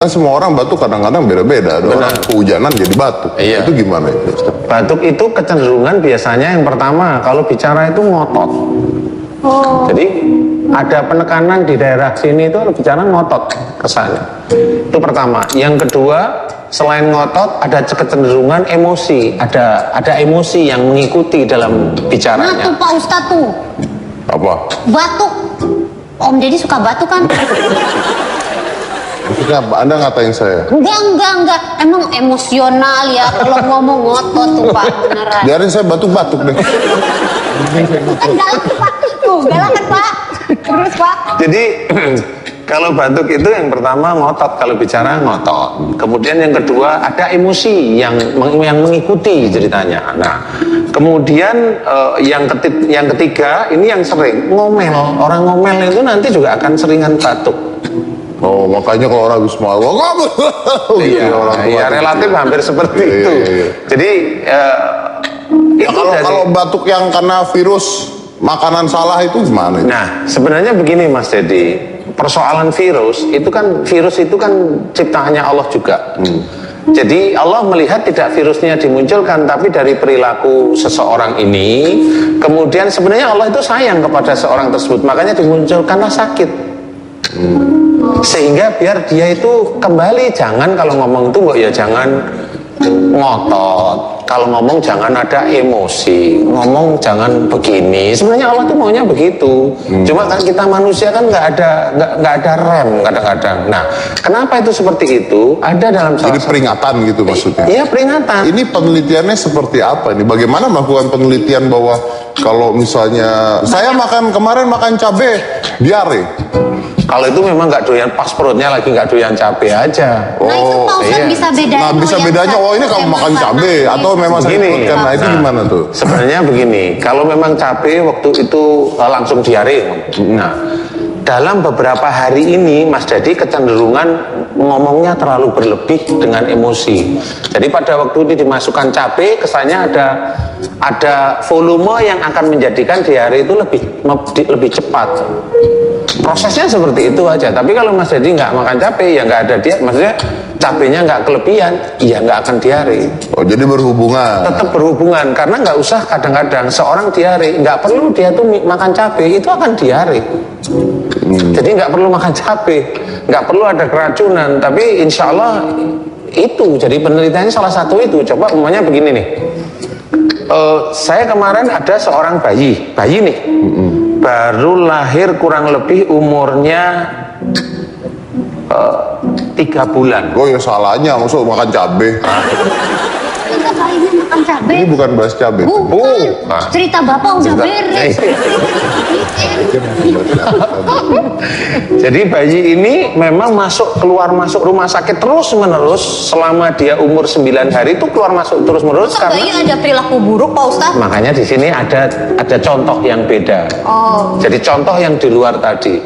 Kan semua orang batuk kadang-kadang beda-beda. Ada orang kehujanan jadi batuk. Iya. Itu gimana itu? Batuk itu kecenderungan biasanya yang pertama kalau bicara itu ngotot. Jadi ada penekanan di daerah sini itu bicara ngotot kesannya. Itu pertama. Yang kedua, selain ngotot ada kecenderungan emosi. Ada emosi yang mengikuti dalam bicaranya. Nah tuh Pak Ustadz tuh Apa? batuk. Om Deddy suka batuk kan? Maksudnya Anda ngatain saya? Enggak. Emang emosional ya kalau ngomong ngotot tuh Pak, beneran. Biarin saya batuk-batuk deh. Kan galak tuh Pak. Tuh, galak kan Pak? Terus Pak. Jadi kalau batuk itu yang pertama ngotot, kalau bicara ngotot. Kemudian yang kedua ada emosi yang mengikuti ceritanya. Nah, kemudian yang ketiga ini yang sering ngomel. Orang ngomel itu nanti juga akan seringan batuk. Oh, makanya kalau orang habis malu, Iya, relatif hampir seperti itu. Iya. Jadi kalau batuk yang kena virus makanan salah itu gimana? Nah, sebenarnya begini Mas Dedi, persoalan virus itu kan ciptaannya Allah juga. Jadi Allah melihat tidak virusnya dimunculkan, tapi dari perilaku seseorang ini, kemudian sebenarnya Allah itu sayang kepada seorang tersebut, makanya dimunculkanlah sakit. Sehingga biar dia itu kembali, jangan kalau ngomong itu ya jangan ngotot, kalau ngomong jangan ada emosi, ngomong jangan begini. Sebenarnya Allah tuh maunya begitu. Cuma kan kita manusia kan nggak ada rem kadang-kadang. Nah, kenapa itu seperti itu? Ada dalam Jadi peringatan gitu maksudnya? Iya, peringatan. Ini penelitiannya seperti apa ini? Bagaimana melakukan penelitian bahwa kalau misalnya saya kemarin makan cabai diare? Kalau itu memang nggak doyan, pas perutnya lagi nggak doyan cabai aja. Nah itu Pak Ustadz iya. bisa bedain. Nah bisa bedanya, oh ini kamu makan cabai atau memang Begini, saya nah itu gimana tuh? Sebenarnya begini, kalau memang cabai waktu itu langsung diare. Nah, dalam beberapa hari ini Mas Dedi kecenderungan ngomongnya terlalu berlebih dengan emosi. Jadi pada waktu ini dimasukkan cabai, kesannya ada volume yang akan menjadikan diare itu lebih cepat. Prosesnya seperti itu aja. Tapi kalau Mas Dedi nggak makan cabai, ya nggak ada dia. Maksudnya cabainya nggak kelebihan, ya nggak akan diare. Oh jadi berhubungan? Tetap berhubungan, karena nggak usah kadang-kadang seorang diare, nggak perlu dia tuh makan cabai, itu akan diare. Jadi nggak perlu makan cabai, nggak perlu ada keracunan. Tapi insya Allah itu, jadi penelitiannya salah satu itu. Coba umpamanya begini nih. Saya kemarin ada seorang bayi nih. Baru lahir kurang lebih umurnya 3 bulan. Oh ya salahnya, maksud makan cabai. Kita bayinya makan cabai. Ini bukan bahas cabai. Bukan. Cerita Bapak udah beres. Jadi bayi ini memang keluar masuk rumah sakit terus menerus selama dia umur 9 hari itu keluar masuk terus menerus. Karena bayi ada perilaku buruk Pak Ustadz. Makanya di sini ada contoh yang beda. Oh. Jadi contoh yang di luar tadi,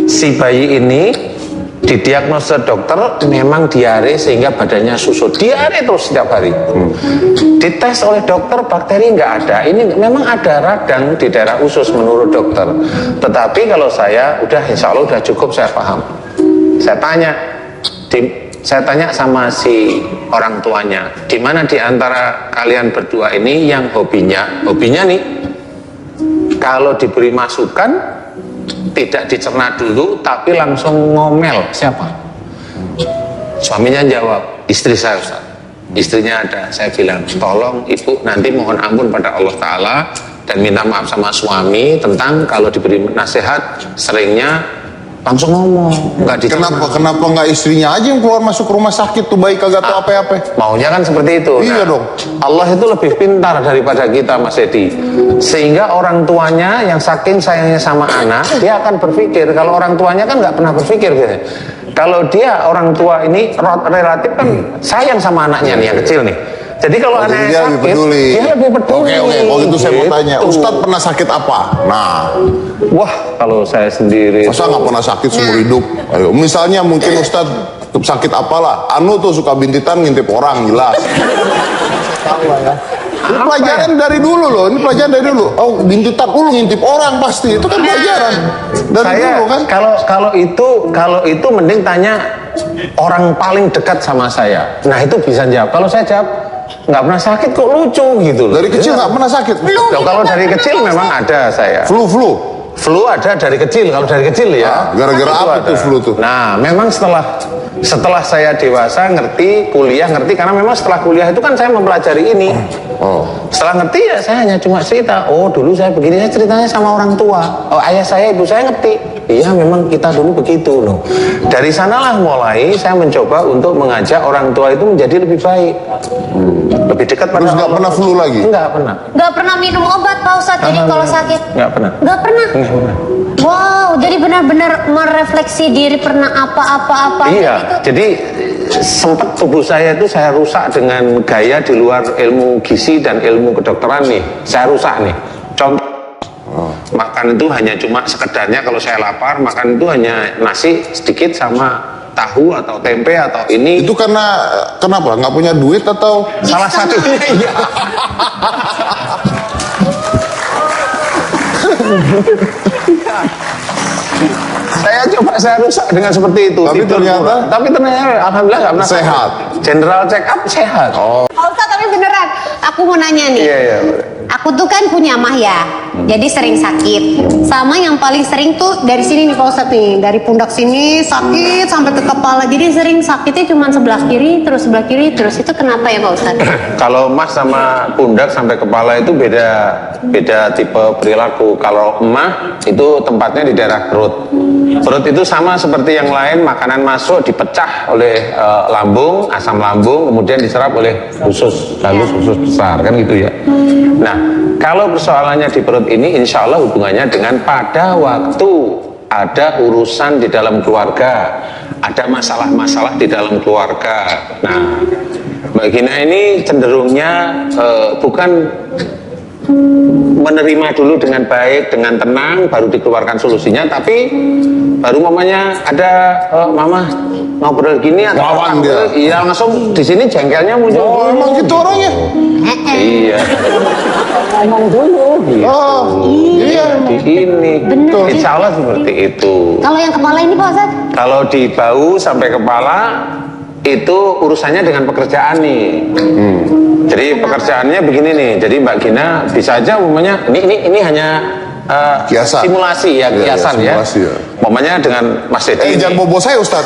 si bayi ini didiagnosa dokter memang diare sehingga badannya susut, diare terus setiap hari. Dites oleh dokter bakteri nggak ada, ini memang ada radang di daerah usus menurut dokter. Tetapi kalau saya insya Allah udah cukup, saya paham. Saya tanya sama si orang tuanya, di mana di antara kalian berdua ini yang hobinya nih kalau diberi masukan tidak dicerna dulu tapi langsung ngomel, siapa? Suaminya jawab, istri saya Ustaz. Istrinya ada. Saya bilang, tolong ibu nanti mohon ampun pada Allah Ta'ala dan minta maaf sama suami tentang kalau diberi nasihat seringnya langsung ngomong, nggak dicerna. Kenapa nggak istrinya aja yang keluar masuk rumah sakit tuh bayi kagak tahu apa-apa? Maunya kan seperti itu. Iya dong. Allah itu lebih pintar daripada kita Mas Edi. Sehingga orang tuanya yang saking sayangnya sama anak, dia akan berpikir. Kalau orang tuanya kan nggak pernah berpikir gitu. Kalau dia orang tua ini relatif kan sayang sama anaknya nih yang kecil nih. Jadi kalau anaknya sakit, dia lebih peduli. Oke, kalau gitu saya mau tanya, Ustadz pernah sakit apa? Nah, wah kalau saya sendiri masa nggak pernah sakit seumur hidup? Ayo, misalnya mungkin Ustadz sakit apalah? Anu tuh suka bintitan ngintip orang, jelas. Tahu lah ya. Ini pelajaran dari dulu loh, ini pelajaran dari dulu. Oh, bintitan ngintip orang pasti, itu kan pelajaran dari dulu kan. Kalau itu mending tanya orang paling dekat sama saya. Nah itu bisa jawab. Kalau saya jawab nggak pernah sakit kok lucu gitu loh. Dari kecil nggak pernah sakit. Loh, kalau dari kecil memang ada saya. Flu ada dari kecil. Kalau dari kecil ya. Gara-gara apa ada. tuh flu tuh? Nah, memang setelah saya dewasa ngerti, kuliah ngerti, karena memang setelah kuliah itu kan saya mempelajari ini. Setelah ngerti ya saya hanya cuma cerita. Oh dulu saya begini, saya ceritanya sama orang tua. Oh ayah saya, ibu saya ngerti. Iya memang kita dulu begitu loh. Dari sanalah mulai saya mencoba untuk mengajak orang tua itu menjadi lebih baik, lebih dekat pada. Terus nggak pernah flu lagi? Nggak pernah. Nggak pernah minum obat Pak Ustadz, jadi kalau sakit? Nggak pernah. Nggak pernah? Wow, jadi benar-benar merefleksi diri pernah apa-apa-apa. Iya, jadi sempat tubuh saya itu saya rusak dengan gaya di luar ilmu gizi dan ilmu kedokteran nih. Saya rusak nih. Contoh, makan itu hanya cuma sekedarnya kalau saya lapar, makan itu hanya nasi sedikit sama tahu atau tempe atau ini. Itu karena kenapa? Nggak punya duit atau? Salah satunya iya. saya rusak dengan seperti itu. Tapi ternyata alhamdulillah nggak pernah sehat. General check up sehat. Pak Ustadz, tapi beneran, aku mau nanya nih. Iya. Aku tuh kan punya mah ya, jadi sering sakit. Sama yang paling sering tuh dari sini nih Pak Ustadz nih, dari pundak sini sakit sampai ke kepala. Jadi sering sakitnya cuma sebelah kiri, terus sebelah kiri, terus itu kenapa ya Pak Ustadz? Kalau emas sama pundak sampai kepala itu beda tipe perilaku. Kalau emah itu tempatnya di daerah perut. Perut itu sama seperti yang lain, makanan masuk dipecah oleh lambung, asam lambung, kemudian diserap oleh usus, lalu usus besar kan gitu ya. Nah, kalau persoalannya di perut ini, insya Allah hubungannya dengan pada waktu ada urusan di dalam keluarga, ada masalah-masalah di dalam keluarga. Nah, Mbak Gina ini cenderungnya bukan menerima dulu dengan baik, dengan tenang, baru dikeluarkan solusinya, tapi baru mamanya ada mama ngobrol gini atau Lawan dia. iya langsung di sini jengkelnya muncul. Oh, emang gitu orangnya? Iya. Ngomong dulu gitu. Oh, iya. Di ini. Bener. Insya Allah seperti itu. Kalau yang kepala ini Pak Ustadz? Kalau di bahu sampai kepala itu urusannya dengan pekerjaan nih. Jadi pekerjaannya begini nih. Jadi Mbak Gina bisa aja umumnya ini hanya Kiasan. simulasi ya, Iya, kiasan iya, ya. simulasi ya. Umumnya dengan Mas Dedi. Jangan bobo saya Ustaz.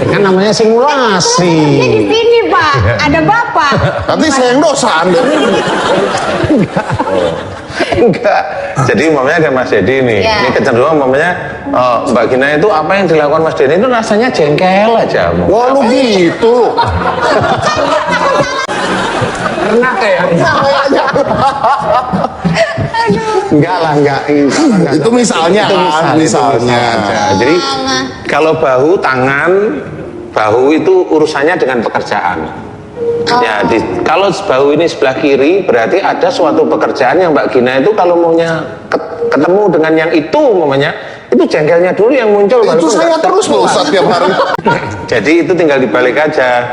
Kan namanya simulasi. Ini di sini Pak, ada Bapak. Nanti saya yang dosa Anda. Enggak. Jadi umpamanya ada Mas Dedi nih. Ya. Ini kecenderungan umpamanya Mbak Gina itu apa yang dilakukan Mas Dedi itu rasanya jengkel aja. Wah lu gitu. Pernah kayaknya. Enggak lah, enggak. Itu misalnya Itu kan, misalnya. aja. Jadi kalau bahu, tangan, bahu itu urusannya dengan pekerjaan. Ya, kalau bahu ini sebelah kiri berarti ada suatu pekerjaan yang Mbak Gina itu kalau maunya ketemu dengan yang itu umpamanya itu jengkelnya dulu yang muncul. Itu saya terus loh Ustaz tiap hari. Jadi itu tinggal dibalik aja.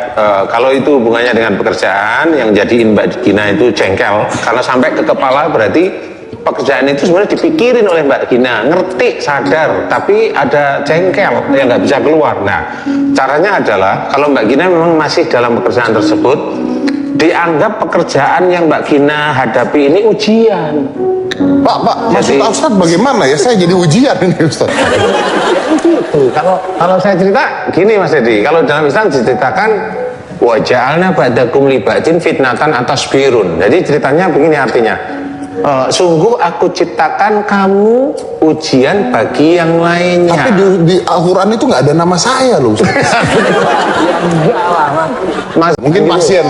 Kalau itu hubungannya dengan pekerjaan yang jadiin Mbak Gina itu jengkel karena sampai ke kepala berarti pekerjaan itu sebenarnya dipikirin oleh Mbak Gina, ngerti, sadar, tapi ada jengkel yang nggak bisa keluar. Nah, caranya adalah kalau Mbak Gina memang masih dalam pekerjaan tersebut, dianggap pekerjaan yang Mbak Gina hadapi ini ujian. Pak, maksud Ustaz bagaimana ya? Saya jadi ujian ini Ustaz. Gitu. Kalau saya cerita gini Mas Dedi, kalau dalam Islam diceritakan waja'alna ba'dakum li ba'din fitnatan atas birun. Jadi ceritanya begini artinya. Sungguh aku ciptakan kamu ujian bagi yang lainnya. Tapi di Al-Quran itu nggak ada nama saya loh Ustaz. Mas, Mungkin pasien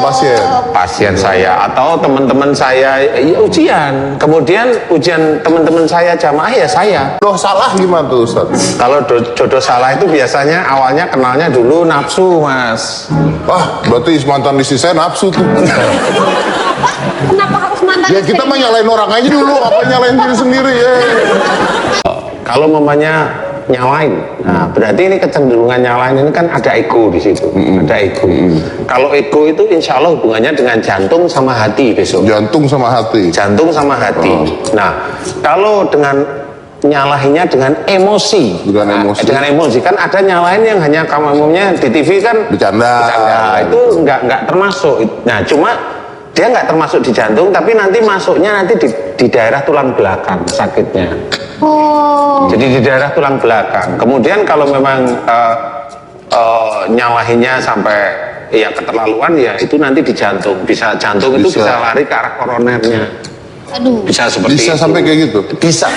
saya atau teman-teman saya ya ujian. Kemudian ujian teman-teman saya jamaah ya saya. Loh salah gimana tuh Ustaz? Kalau jodoh salah itu biasanya awalnya kenalnya dulu nafsu Mas. Wah berarti mantan istri saya nafsu tuh. Kenapa harus mantan Ya kita mah nyalain orang aja dulu, apa nyalain diri sendiri ya. Kalau mamanya nyalain, nah berarti ini kecenderungan nyalain ini kan ada ego di situ, ada ego. Kalau ego itu insya Allah hubungannya dengan jantung sama hati besok. Jantung sama hati. Jantung sama hati. Nah, kalau dengan nyalahinnya dengan emosi. Dengan emosi. Dengan emosi kan ada nyalahin yang hanya kamu umumnya di TV kan Bercanda. itu nggak termasuk. Nah cuma dia nggak termasuk di jantung, tapi nanti masuknya nanti di daerah tulang belakang sakitnya. Oh. Jadi di daerah tulang belakang. Kemudian kalau memang nyalahinnya sampai ya keterlaluan ya itu nanti di jantung. Jantung itu bisa lari ke arah koronernya. Aduh. Bisa seperti Bisa itu. sampai kayak gitu. Bisa.